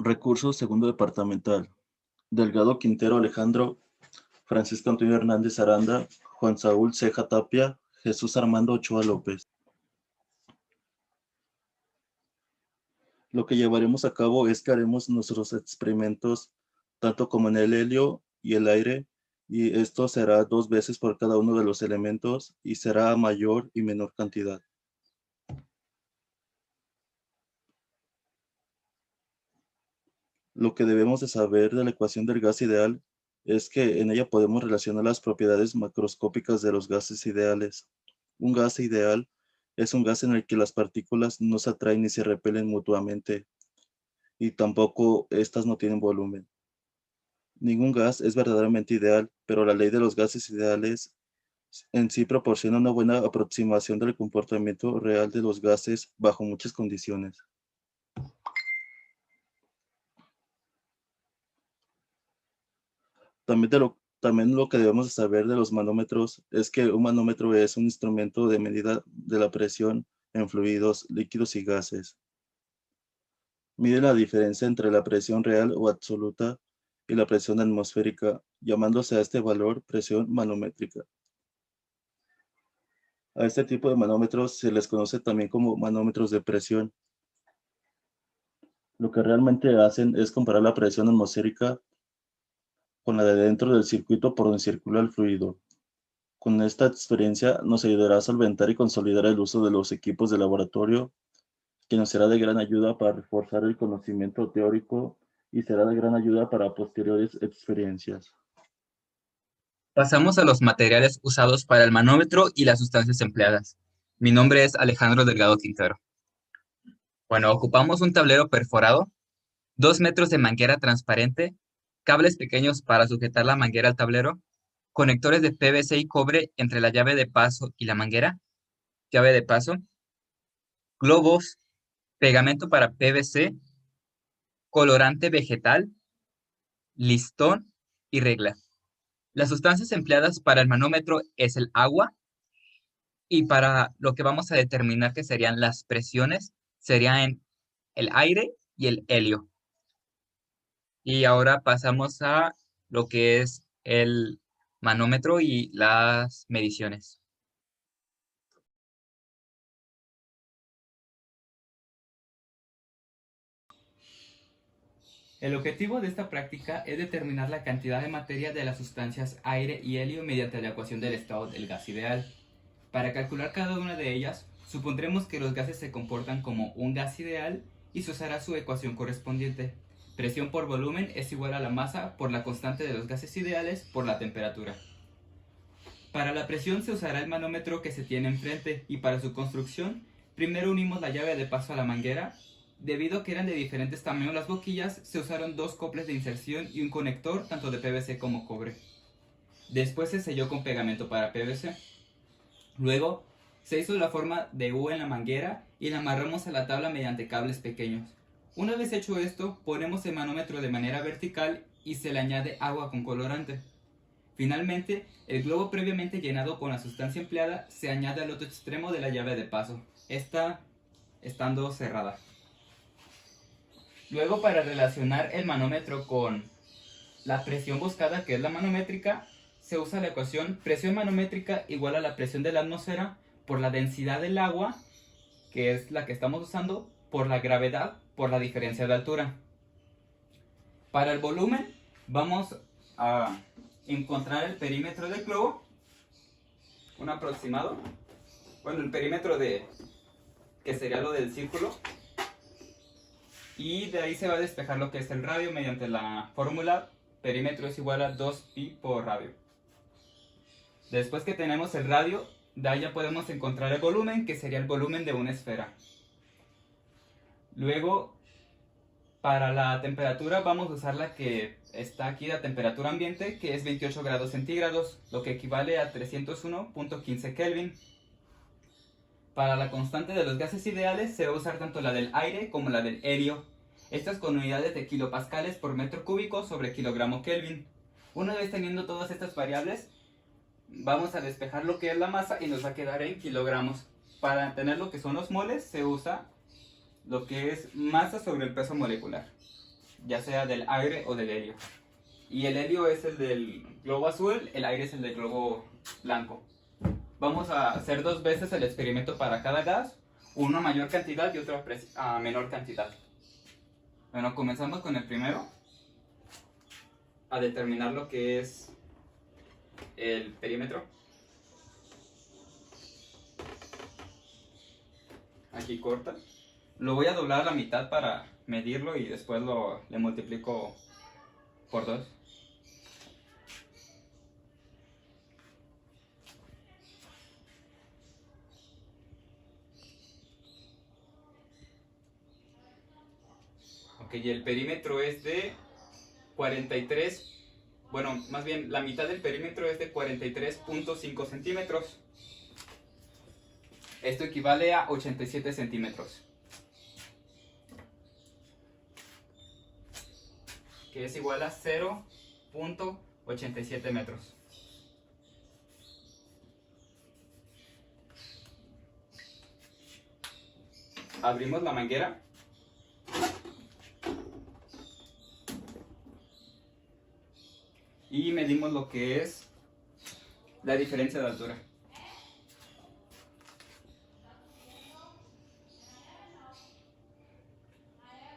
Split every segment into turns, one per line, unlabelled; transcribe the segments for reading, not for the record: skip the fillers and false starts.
Recursos segundo departamental. Delgado Quintero Alejandro, Francisco Antonio Hernández Aranda, Juan Saúl Ceja Tapia, Jesús Armando Ochoa López. Lo que llevaremos a cabo es que haremos nuestros experimentos tanto como en el helio y el aire, y esto será 2 veces por cada uno de los elementos y será a mayor y menor cantidad. Lo que debemos de saber de la ecuación del gas ideal es que en ella podemos relacionar las propiedades macroscópicas de los gases ideales. Un gas ideal es un gas en el que las partículas no se atraen ni se repelen mutuamente, y tampoco estas no tienen volumen. Ningún gas es verdaderamente ideal, pero la ley de los gases ideales en sí proporciona una buena aproximación del comportamiento real de los gases bajo muchas condiciones. También lo que debemos de saber de los manómetros es que un manómetro es un instrumento de medida de la presión en fluidos, líquidos y gases. Mide la diferencia entre la presión real o absoluta y la presión atmosférica, llamándose a este valor presión manométrica. A este tipo de manómetros se les conoce también como manómetros de presión. Lo que realmente hacen es comparar la presión atmosférica con la de dentro del circuito por donde circula el fluido. Con esta experiencia nos ayudará a solventar y consolidar el uso de los equipos de laboratorio, que nos será de gran ayuda para reforzar el conocimiento teórico y será de gran ayuda para posteriores experiencias.
Pasamos a los materiales usados para el manómetro y las sustancias empleadas. Mi nombre es Alejandro Delgado Quintero. Bueno, ocupamos un tablero perforado, 2 metros de manguera transparente, cables pequeños para sujetar la manguera al tablero, conectores de PVC y cobre entre la llave de paso y la manguera, llave de paso, globos, pegamento para PVC, colorante vegetal, listón y regla. Las sustancias empleadas para el manómetro es el agua, y para lo que vamos a determinar que serían las presiones serían el aire y el helio. Y ahora pasamos a lo que es el manómetro y las mediciones. El objetivo de esta práctica es determinar la cantidad de materia de las sustancias aire y helio mediante la ecuación del estado del gas ideal. Para calcular cada una de ellas, supondremos que los gases se comportan como un gas ideal y se usará su ecuación correspondiente. Presión por volumen es igual a la masa por la constante de los gases ideales por la temperatura. Para la presión se usará el manómetro que se tiene enfrente y para su construcción, primero unimos la llave de paso a la manguera. Debido a que eran de diferentes tamaños las boquillas, se usaron 2 coples de inserción y un conector tanto de PVC como cobre. Después se selló con pegamento para PVC. Luego, se hizo la forma de U en la manguera y la amarramos a la tabla mediante cables pequeños. Una vez hecho esto, ponemos el manómetro de manera vertical y se le añade agua con colorante. Finalmente, el globo previamente llenado con la sustancia empleada se añade al otro extremo de la llave de paso, esta estando cerrada. Luego, para relacionar el manómetro con la presión buscada, que es la manométrica, se usa la ecuación presión manométrica igual a la presión de la atmósfera por la densidad del agua, que es la que estamos usando, por la gravedad, por la diferencia de altura. Para el volumen, vamos a encontrar el perímetro del globo, un aproximado. Bueno, el perímetro que sería lo del círculo. Y de ahí se va a despejar lo que es el radio mediante la fórmula perímetro es igual a 2pi por radio. Después que tenemos el radio, de ahí ya podemos encontrar el volumen, que sería el volumen de una esfera. Luego, para la temperatura vamos a usar la que está aquí, la temperatura ambiente, que es 28 grados centígrados, lo que equivale a 301.15 Kelvin. Para la constante de los gases ideales se va a usar tanto la del aire como la del helio. Estas con unidades de kilopascales por metro cúbico sobre kilogramo Kelvin. Una vez teniendo todas estas variables, vamos a despejar lo que es la masa y nos va a quedar en kilogramos. Para tener lo que son los moles se usa lo que es masa sobre el peso molecular. ya sea del aire o del helio. Y el helio es el del globo azul, el aire es el del globo blanco. Vamos a hacer 2 veces el experimento para cada gas, uno a mayor cantidad y otro a menor cantidad. Bueno, comenzamos con el primero, a determinar lo que es el perímetro. Aquí corta. Lo voy a doblar a la mitad para medirlo y después le multiplico por 2. Ok, y el perímetro es de 43, bueno, más bien la mitad del perímetro es de 43.5 centímetros. Esto equivale a 87 centímetros. Que es igual a 0.87 metros. Abrimos la manguera. Y medimos lo que es la diferencia de altura.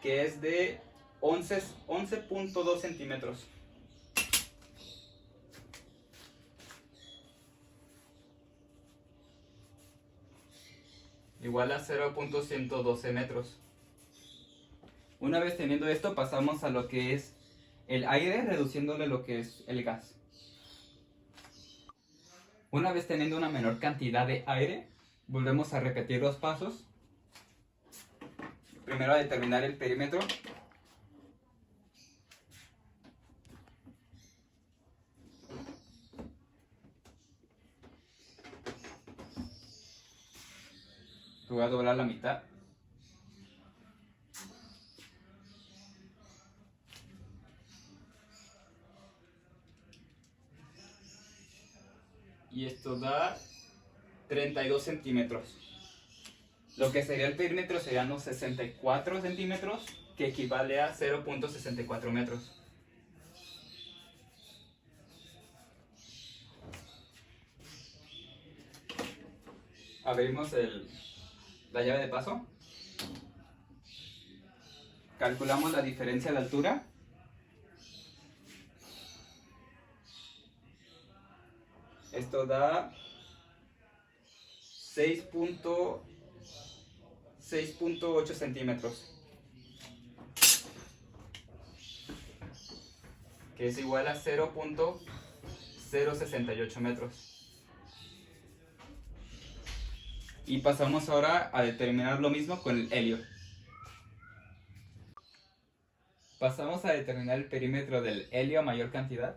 Que es de 11.2 centímetros. Igual a 0.112 metros. Una vez teniendo esto, pasamos a lo que es el aire, reduciéndole lo que es el gas. Una vez teniendo una menor cantidad de aire, volvemos a repetir los pasos. Primero a determinar el perímetro. Lo voy a doblar a la mitad. Y esto da 32 centímetros. Lo que sería el perímetro serían los 64 centímetros, que equivale a 0.64 metros. Abrimos la llave de paso. Calculamos la diferencia de altura. Esto da 6.8 centímetros. Que es igual a 0.068 metros. Y pasamos ahora a determinar lo mismo con el helio. Pasamos a determinar el perímetro del helio a mayor cantidad.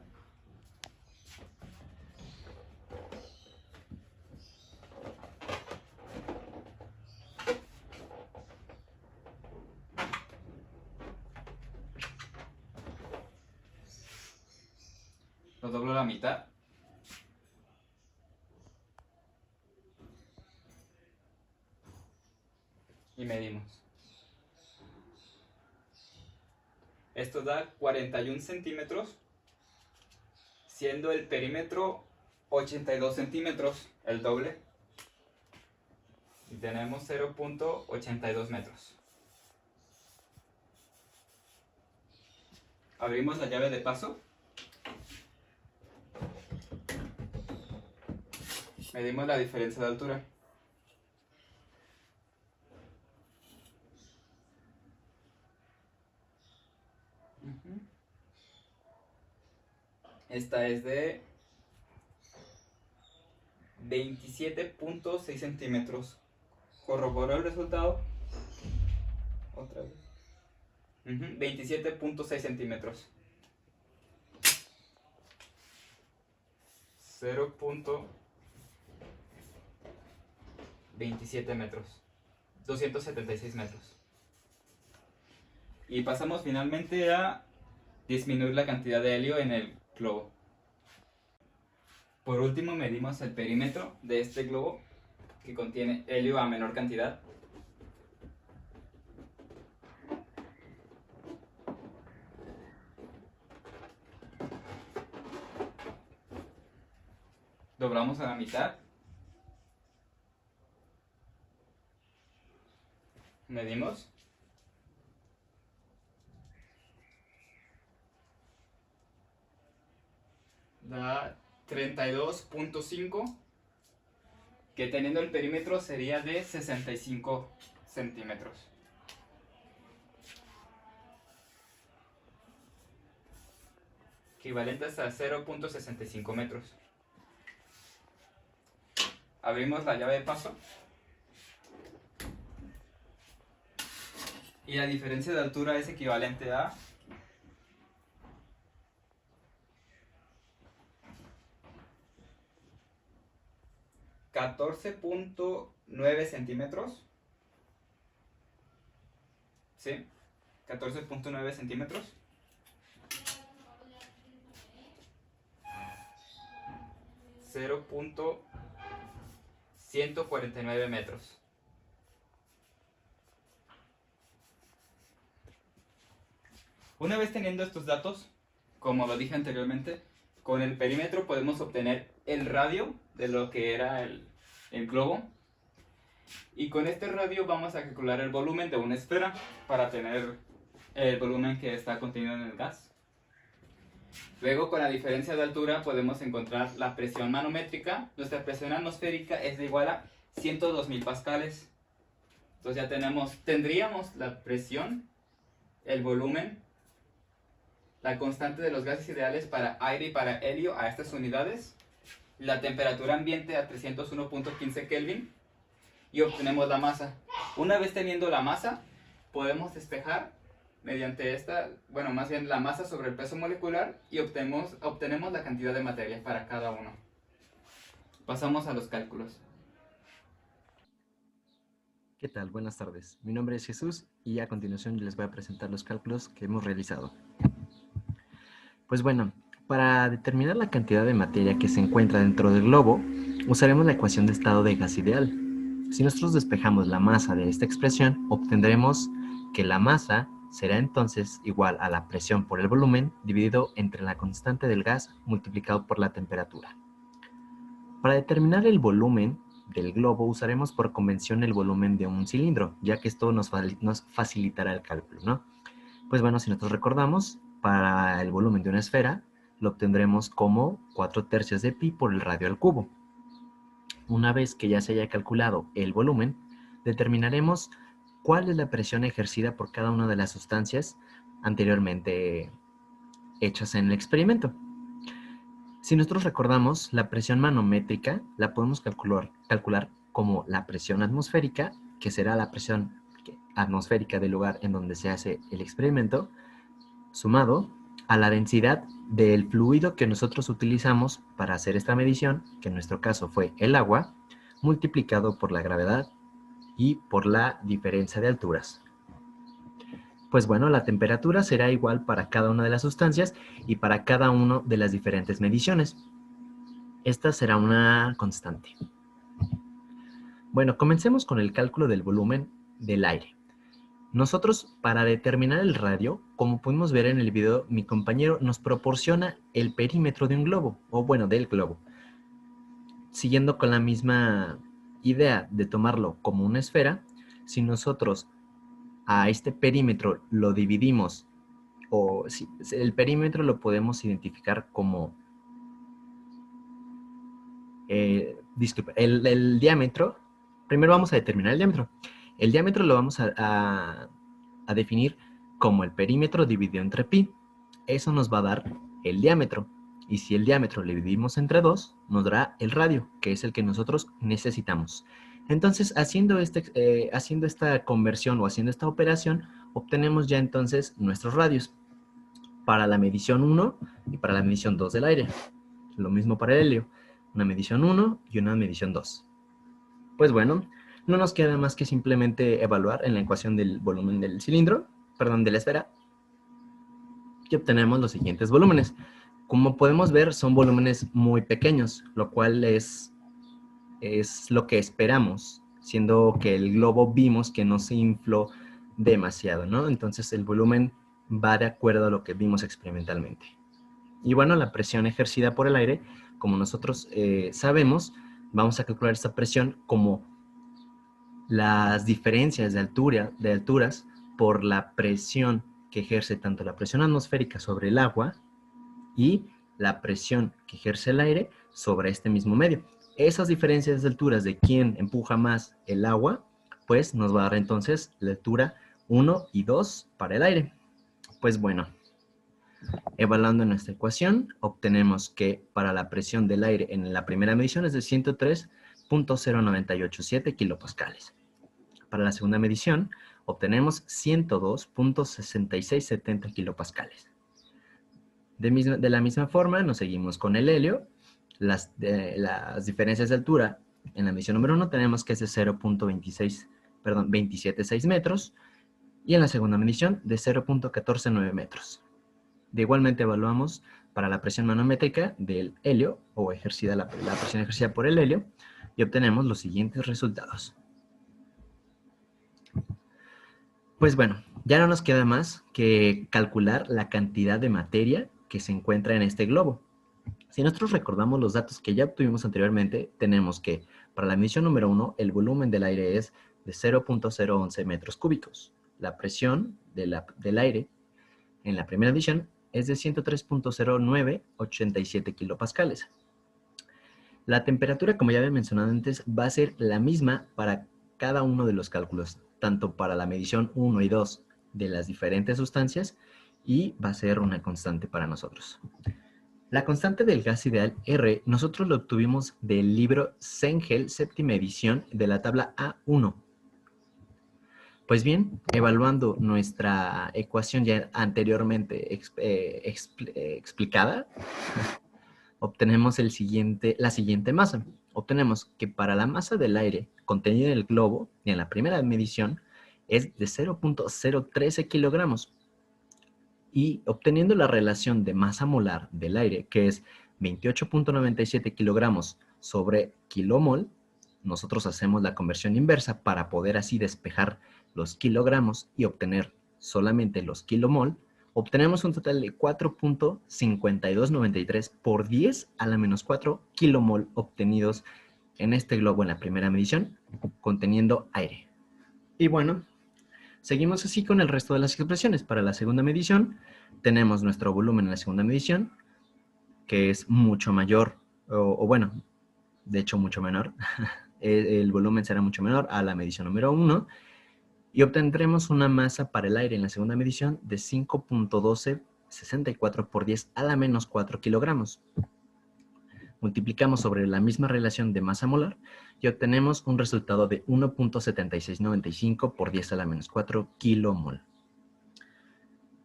Lo doblo a la mitad. Y medimos. Esto da 41 centímetros, siendo el perímetro 82 centímetros, el doble. Y tenemos 0.82 metros. Abrimos la llave de paso. Medimos la diferencia de altura. Esta es de 27.6 centímetros. Corroboró el resultado. Otra vez. 27.6 centímetros. 0.27 metros. 276 metros. Y pasamos finalmente a disminuir la cantidad de helio en el globo. Por último medimos el perímetro de este globo que contiene helio a menor cantidad. doblamos a la mitad. Medimos. Da 32.5, que teniendo el perímetro sería de 65 centímetros. Equivalentes a 0.65 metros. Abrimos la llave de paso. Y la diferencia de altura es equivalente a 14.9 centímetros. ¿Sí? 14.9 centímetros. .149 metros. Una vez teniendo estos datos, como lo dije anteriormente, con el perímetro podemos obtener el radio de lo que era el globo. Y con este radio vamos a calcular el volumen de una esfera para tener el volumen que está contenido en el gas. Luego, con la diferencia de altura podemos encontrar la presión manométrica. Nuestra presión atmosférica es de igual a 102.000 pascales. Entonces ya tendríamos la presión, el volumen, la constante de los gases ideales para aire y para helio a estas unidades, la temperatura ambiente a 301.15 Kelvin y obtenemos la masa. Una vez teniendo la masa, podemos despejar mediante esta, bueno, más bien la masa sobre el peso molecular y obtenemos la cantidad de materia para cada uno. Pasamos a los cálculos.
¿Qué tal? Buenas tardes. Mi nombre es Jesús y a continuación les voy a presentar los cálculos que hemos realizado. Pues bueno, para determinar la cantidad de materia que se encuentra dentro del globo, usaremos la ecuación de estado de gas ideal. Si nosotros despejamos la masa de esta expresión, obtendremos que la masa será entonces igual a la presión por el volumen dividido entre la constante del gas multiplicado por la temperatura. Para determinar el volumen del globo usaremos por convención el volumen de un cilindro, ya que esto nos facilitará el cálculo, ¿no? Pues bueno, si nosotros recordamos, para el volumen de una esfera lo obtendremos como 4/3 de pi por el radio al cubo. Una vez que ya se haya calculado el volumen, determinaremos cuál es la presión ejercida por cada una de las sustancias anteriormente hechas en el experimento. Si nosotros recordamos, la presión manométrica la podemos calcular como la presión atmosférica, que será la presión atmosférica del lugar en donde se hace el experimento, sumado a la densidad del fluido que nosotros utilizamos para hacer esta medición, que en nuestro caso fue el agua, multiplicado por la gravedad y por la diferencia de alturas. Pues bueno, la temperatura será igual para cada una de las sustancias y para cada una de las diferentes mediciones. Esta será una constante. Bueno, comencemos con el cálculo del volumen del aire. Nosotros, para determinar el radio, como pudimos ver en el video, mi compañero nos proporciona el perímetro de un globo, o bueno, del globo. Siguiendo con la misma idea de tomarlo como una esfera, si nosotros a este perímetro lo dividimos, o si el perímetro lo podemos identificar como el diámetro. Primero vamos a determinar el diámetro. El diámetro lo vamos a definir como el perímetro dividido entre pi. Eso nos va a dar el diámetro. Y si el diámetro lo dividimos entre 2, nos dará el radio, que es el que nosotros necesitamos. Entonces, haciendo esta conversión o haciendo esta operación, obtenemos ya entonces nuestros radios para la medición 1 y para la medición 2 del aire. Lo mismo para el helio, una medición 1 y una medición 2. Pues bueno, no nos queda más que simplemente evaluar en la ecuación del volumen del cilindro, perdón, de la esfera, y obtenemos los siguientes volúmenes. Como podemos ver, son volúmenes muy pequeños, lo cual es lo que esperamos, siendo que el globo vimos que no se infló demasiado, ¿no? Entonces el volumen va de acuerdo a lo que vimos experimentalmente. Y bueno, la presión ejercida por el aire como nosotros sabemos, vamos a calcular esta presión como las diferencias de alturas por la presión que ejerce tanto la presión atmosférica sobre el agua y la presión que ejerce el aire sobre este mismo medio. Esas diferencias de alturas de quién empuja más el agua, pues nos va a dar entonces la altura 1 y 2 para el aire. Pues bueno, evaluando nuestra ecuación, obtenemos que para la presión del aire en la primera medición es de 103.0987 kilopascales. Para la segunda medición, obtenemos 102.6670 kilopascales. De la misma forma, nos seguimos con el helio. Las diferencias de altura en la medición número 1 tenemos que es de 276 metros y en la segunda medición de 0.149 metros. De igualmente evaluamos para la presión manométrica del helio o la presión ejercida por el helio y obtenemos los siguientes resultados. Pues bueno, ya no nos queda más que calcular la cantidad de materia que se encuentra en este globo. Si nosotros recordamos los datos que ya obtuvimos anteriormente, tenemos que para la medición número 1, el volumen del aire es de 0.011 metros cúbicos. La presión del aire en la primera medición es de 103.0987 kilopascales. La temperatura, como ya había mencionado antes, va a ser la misma para cada uno de los cálculos, tanto para la medición 1 y 2 de las diferentes sustancias, y va a ser una constante para nosotros. La constante del gas ideal R, nosotros lo obtuvimos del libro Cengel, séptima edición, de la tabla A1. Pues bien, evaluando nuestra ecuación ya anteriormente explicada, obtenemos la siguiente masa. Obtenemos que para la masa del aire contenida en el globo, en la primera medición, es de 0.013 kilogramos. Y obteniendo la relación de masa molar del aire, que es 28.97 kilogramos sobre kilomol, nosotros hacemos la conversión inversa para poder así despejar los kilogramos y obtener solamente los kilomol. Obtenemos un total de 4.5293 por 10 a la menos 4 kilomol obtenidos en este globo en la primera medición, conteniendo aire. Y bueno, seguimos así con el resto de las expresiones. Para la segunda medición, tenemos nuestro volumen en la segunda medición, que es mucho mayor, o bueno, de hecho mucho menor. El volumen será mucho menor a la medición número 1, y obtendremos una masa para el aire en la segunda medición de 5.1264 por 10 a la menos 4 kilogramos. Multiplicamos sobre la misma relación de masa molar y obtenemos un resultado de 1.7695 por 10 a la menos 4 kilomol.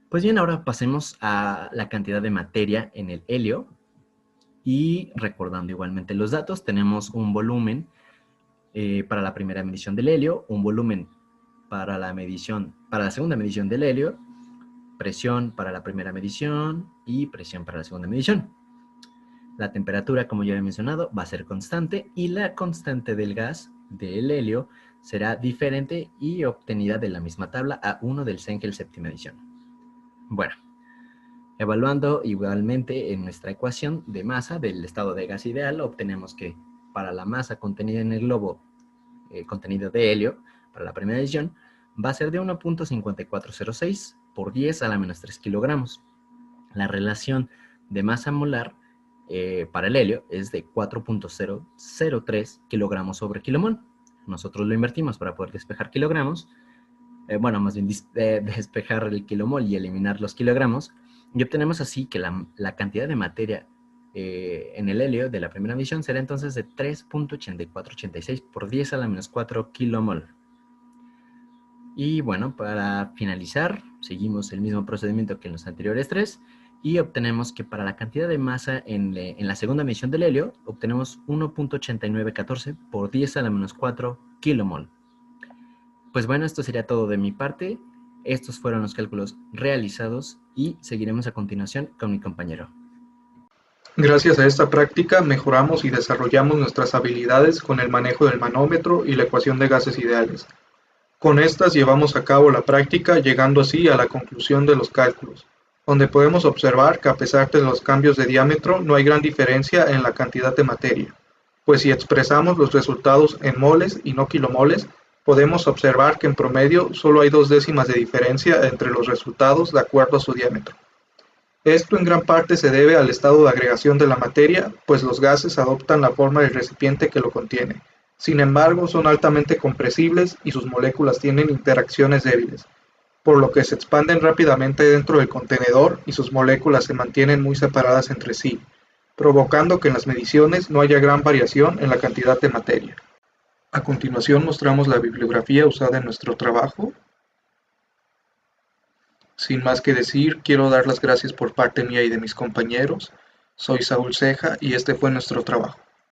Pues bien, ahora pasemos a la cantidad de materia en el helio. Y recordando igualmente los datos, tenemos un volumen para la primera medición del helio, un volumen para la segunda medición del helio, presión para la primera medición y presión para la segunda medición. La temperatura, como ya he mencionado, va a ser constante y la constante del gas del helio será diferente y obtenida de la misma tabla A1 del Cengel séptima edición. Bueno, evaluando igualmente en nuestra ecuación de masa del estado de gas ideal, obtenemos que para la masa contenida en el globo, contenido de helio, para la primera edición, va a ser de 1.5406 por 10 a la menos 3 kilogramos. La relación de masa molar para el helio es de 4.003 kilogramos sobre kilomol. Nosotros lo invertimos para poder despejar kilogramos, más bien despejar el kilomol y eliminar los kilogramos, y obtenemos así que la cantidad de materia en el helio de la primera medición será entonces de 3.8486 por 10 a la menos 4 kilomol. Y bueno, para finalizar, seguimos el mismo procedimiento que en los anteriores tres y obtenemos que para la cantidad de masa en la segunda medición del helio, obtenemos 1.8914 por 10 a la menos 4 kilomol. Pues bueno, esto sería todo de mi parte. Estos fueron los cálculos realizados y seguiremos a continuación con mi compañero.
Gracias a esta práctica mejoramos y desarrollamos nuestras habilidades con el manejo del manómetro y la ecuación de gases ideales. Con estas llevamos a cabo la práctica, llegando así a la conclusión de los cálculos, donde podemos observar que a pesar de los cambios de diámetro no hay gran diferencia en la cantidad de materia, pues si expresamos los resultados en moles y no kilomoles, podemos observar que en promedio solo hay 2 décimas de diferencia entre los resultados de acuerdo a su diámetro. Esto en gran parte se debe al estado de agregación de la materia, pues los gases adoptan la forma del recipiente que lo contiene. Sin embargo, son altamente compresibles y sus moléculas tienen interacciones débiles, por lo que se expanden rápidamente dentro del contenedor y sus moléculas se mantienen muy separadas entre sí, provocando que en las mediciones no haya gran variación en la cantidad de materia. A continuación mostramos la bibliografía usada en nuestro trabajo. Sin más que decir, quiero dar las gracias por parte mía y de mis compañeros. Soy Saúl Ceja y este fue nuestro trabajo.